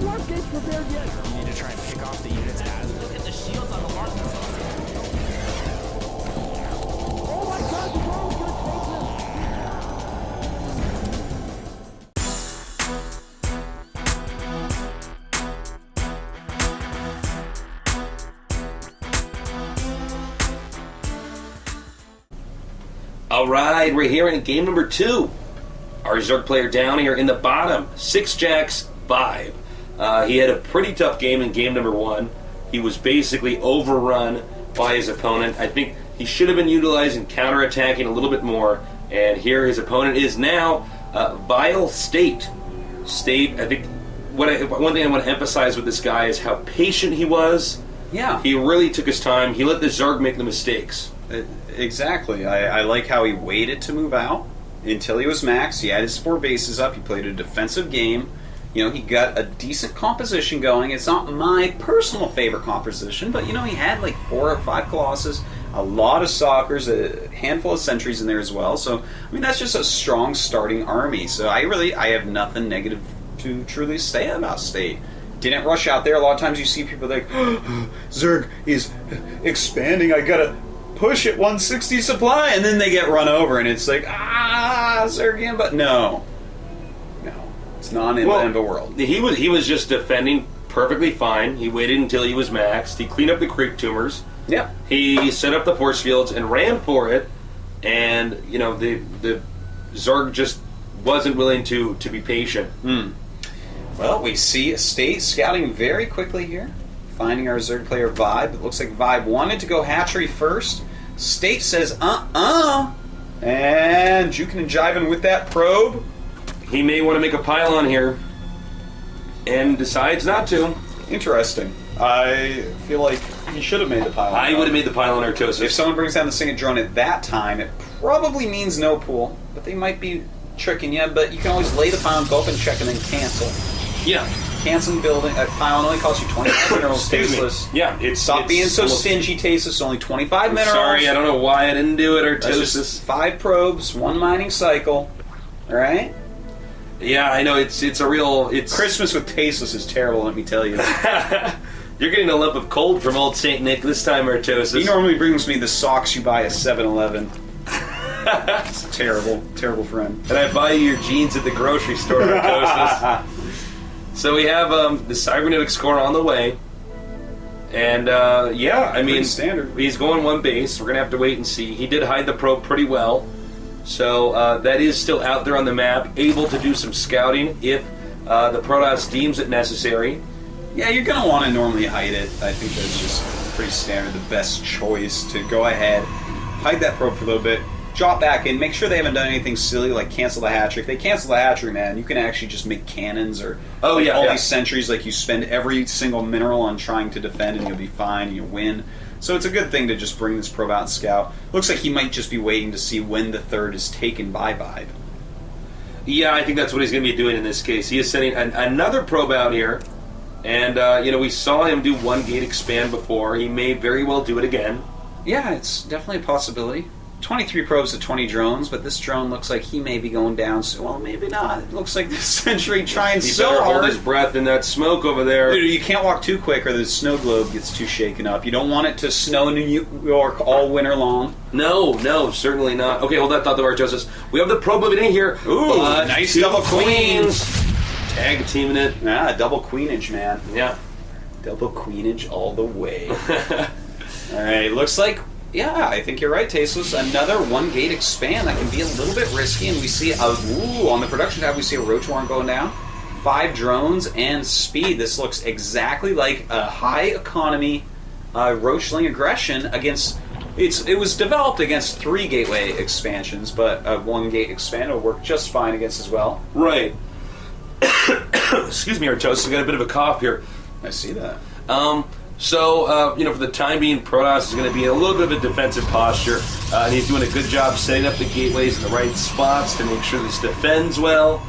You need to try and pick off the units as... Look at the shields on the mark. Alright, we're here in game number 2. Our Zerg player down here in the bottom, 6 jacks, ViBE. He had a pretty tough game in game number 1. He was basically overrun by his opponent. I think he should have been utilizing counterattacking a little bit more. And here his opponent is now, Vile State. State, I think, one thing I want to emphasize with this guy is how patient he was. Yeah. He really took his time. He let the Zerg make the mistakes. Exactly. I like how he waited to move out until he was maxed. He had his 4 bases up. He played a defensive game. You know, he got a decent composition going. It's not my personal favorite composition, but, you know, he had like 4 or 5 Colossus, a lot of Stalkers, a handful of Sentries in there as well. So, I mean, that's just a strong starting army. So I have nothing negative to truly say about State. Didn't rush out there. A lot of times you see people like, oh, Zerg is expanding. I gotta push at 160 supply, and then they get run over, and it's like, Zergian, but no, it's not in the end of the world. He was just defending perfectly fine. He waited until he was maxed. He cleaned up the creep tumors. Yeah. He set up the force fields and ran for it, and you know the Zerg just wasn't willing to be patient. Well, we see State scouting very quickly here, finding our Zerg player ViBE. It looks like ViBE wanted to go hatchery first. State says, and juking and jiving with that probe. He may want to make a pylon here, and decides not to. Interesting. I feel like he should have made the pylon. I would have made the pylon Artosis. If someone brings down the Singed Drone at that time, it probably means no pool, but they might be tricking you. But you can always lay the pylon, go up and check, and then cancel. Yeah. Canceling building. A pylon only costs you 25 minerals. Tasteless. Yeah, Stop being so stingy, Tasteless. Only 25 minerals. Sorry, I don't know why I didn't do it, Artosis. That's just 5 probes, 1 mining cycle. Alright? Yeah, I know, it's a real... Christmas with Tasteless is terrible, let me tell you. You're getting a lump of cold from old St. Nick this time, Artosis. He normally brings me the socks you buy at 7-Eleven. It's a terrible, terrible friend. And I buy you your jeans at the grocery store, Artosis. So we have the cybernetic score on the way, and yeah, I mean, standard. He's going 1 base. We're gonna have to wait and see. He did hide the probe pretty well, so that is still out there on the map, able to do some scouting if the Protoss deems it necessary. Yeah, you're gonna want to normally hide it. I think that's just pretty standard, the best choice to go ahead, hide that probe for a little bit. Drop back in, make sure they haven't done anything silly like cancel the hatchery. If they cancel the hatchery, man, you can actually just make cannons or all these sentries. Like you spend every single mineral on trying to defend and you'll be fine and you'll win. So it's a good thing to just bring this probe out and scout. Looks like he might just be waiting to see when the 3rd is taken by ViBE. Yeah, I think that's what he's going to be doing in this case. He is sending another probe out here, and you know, we saw him do 1 gate expand before. He may very well do it again. Yeah, it's definitely a possibility. 23 probes to 20 drones, but this drone looks like he may be going down. So, well, maybe not. It looks like this Sentry trying so hard. Hold his breath in that smoke over there. Dude, you can't walk too quick or the snow globe gets too shaken up. You don't want it to snow in New York all winter long. No, certainly not. Okay, hold that thought, though, Artosis. We have the probe moving in here. Ooh, nice double queens. Tag teaming it. Yeah, double queenage, man. Yeah. Double queenage all the way. Alright, looks like... Yeah, I think you're right, Tasteless. Another 1 gate expand that can be a little bit risky, and we see on the production tab we see a Roach Warren going down. 5 drones and speed. This looks exactly like a high economy Roachling aggression against. It was developed against 3 gateway expansions, but a 1 gate expand will work just fine against as well. Right. Excuse me, Artosis. I got a bit of a cough here. I see that. So, you know, for the time being, Protoss is going to be in a little bit of a defensive posture, and he's doing a good job setting up the gateways in the right spots to make sure this defends well.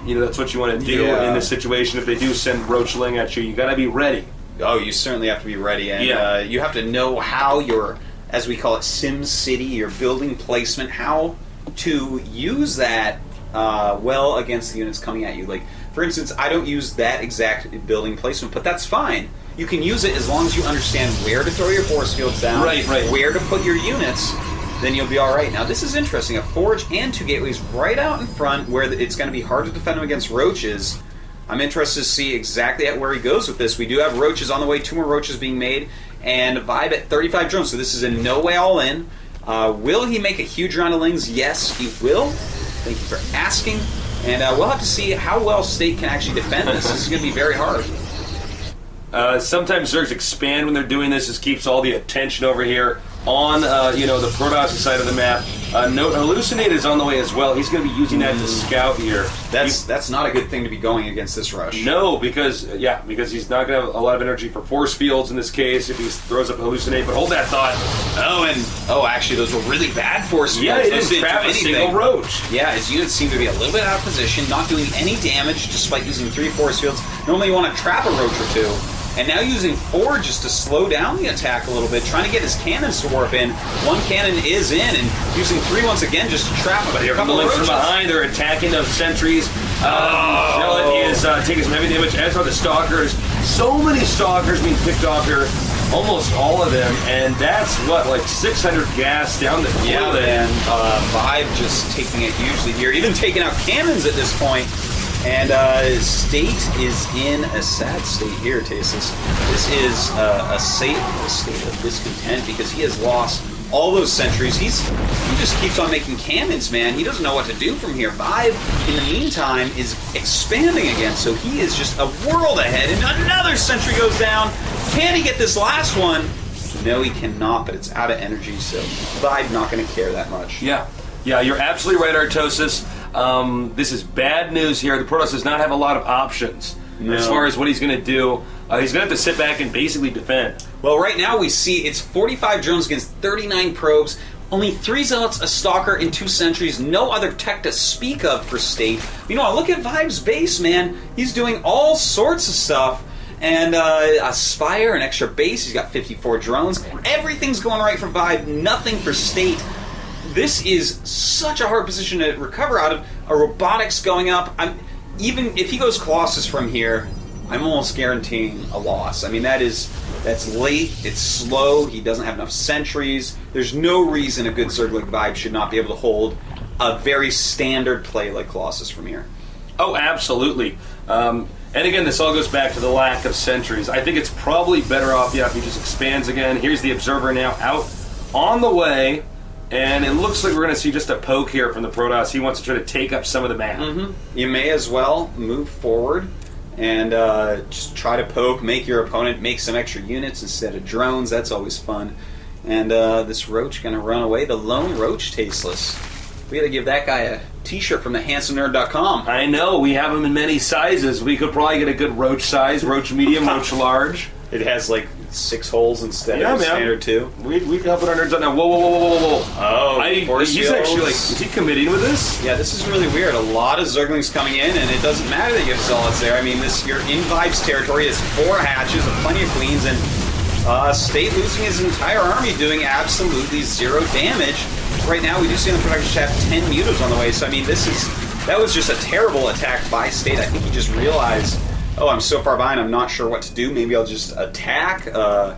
You know, that's what you want to do in this situation. If they do send Roachling at you, you got to be ready. Oh, you certainly have to be ready, and you have to know how your, as we call it, Sim City, your building placement, how to use that well against the units coming at you. Like, For instance, I don't use that exact building placement, but that's fine. You can use it as long as you understand where to throw your force fields down, Right. where to put your units, then you'll be all right. Now, this is interesting. A forge and 2 gateways right out in front where it's going to be hard to defend them against roaches. I'm interested to see exactly where he goes with this. We do have roaches on the way, 2 more roaches being made, and ViBE at 35 drones, so this is in no way all in. Will he make a huge round of lings? Yes, he will. Thank you for asking. And we'll have to see how well State can actually defend this. This is going to be very hard. Sometimes Zergs expand when they're doing this. This keeps all the attention over here on the Protoss side of the map. Note Hallucinate is on the way as well. He's going to be using that to scout here. That's not a good thing to be going against this rush. No, because he's not going to have a lot of energy for force fields in this case if he throws up Hallucinate. But hold that thought. Actually, those were really bad force fields. Yeah, it Those didn't trap a single roach. Yeah, his units seem to be a little bit out of position, not doing any damage despite using 3 force fields. Normally you want to trap a roach or 2. And now using 4 just to slow down the attack a little bit, trying to get his cannons to warp in. 1 cannon is in, and using 3 once again just to trap him. But here come the links from behind. They're attacking those sentries. Charlotte is taking some heavy damage, as are the Stalkers. So many Stalkers being picked off here. Almost all of them. And that's, like 600 gas down the field. Yeah, man. ViBE just taking it hugely here. Even taking out cannons at this point. And State is in a sad state here, Tasis. This is a state of discontent because he has lost all those sentries. He just keeps on making cannons, man. He doesn't know what to do from here. ViBE, in the meantime, is expanding again, so he is just a world ahead. And another sentry goes down. Can he get this last one? No, he cannot, but it's out of energy, so ViBE not going to care that much. Yeah, you're absolutely right, Artosis. This is bad news here. The Protoss does not have a lot of options as far as what he's going to do. He's going to have to sit back and basically defend. Well, right now we see it's 45 drones against 39 probes, only 3 zealots, a stalker, and 2 sentries. No other tech to speak of for State. Look at ViBE's base, man. He's doing all sorts of stuff. And a Spire, an extra base. He's got 54 drones. Everything's going right for ViBE. Nothing for State. This is such a hard position to recover out of. A robotics going up. Even if he goes Colossus from here, I'm almost guaranteeing a loss. That's late. It's slow. He doesn't have enough sentries. There's no reason a good Zerg like ViBE should not be able to hold a very standard play like Colossus from here. Oh, absolutely. And again, this all goes back to the lack of sentries. I think it's probably better off, if he just expands again. Here's the Observer now out on the way. And it looks like we're going to see just a poke here from the Protoss. He wants to try to take up some of the map. You may as well move forward and just try to poke, make your opponent make some extra units instead of drones. That's always fun. And this roach going to run away. The lone roach, Tasteless. We got to give that guy a t-shirt from thehandsomenerd.com. I know. We have them in many sizes. We could probably get a good roach size, roach medium, roach large. It has like 6 holes instead of standard 2. We can help put our nerds on now. Whoa. Oh, he's actually is he committing with this? Yeah, this is really weird. A lot of Zerglings coming in, and it doesn't matter that you have Zealots there. You're in ViBE's territory. It's 4 hatches and plenty of queens, and State losing his entire army, doing absolutely 0 damage. Right now, we do see in the production chat 10 mutos on the way. So that was just a terrible attack by State. I think he just realized, I'm so far behind, I'm not sure what to do. Maybe I'll just attack. I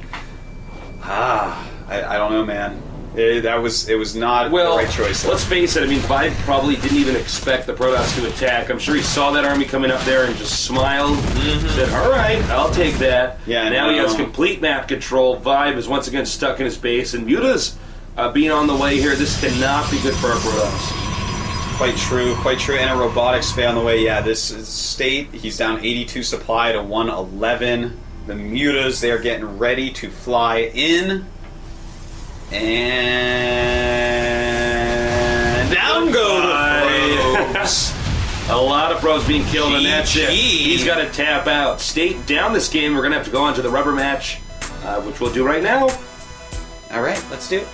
don't know, man. It was not the right choice. Let's face it, ViBE probably didn't even expect the Protoss to attack. I'm sure he saw that army coming up there and just smiled, said, all right, I'll take that. Yeah, now he has complete map control. ViBE is once again stuck in his base, and Muta's being on the way here. This cannot be good for our Protoss. Quite true. And a robotics spay on the way. Yeah, this is State. He's down 82 supply to 111. The Mutas, they are getting ready to fly in. And down go the probes. A lot of pros being killed, and that's it. He's got to tap out. State down this game. We're going to have to go on to the rubber match, which we'll do right now. All right, let's do it.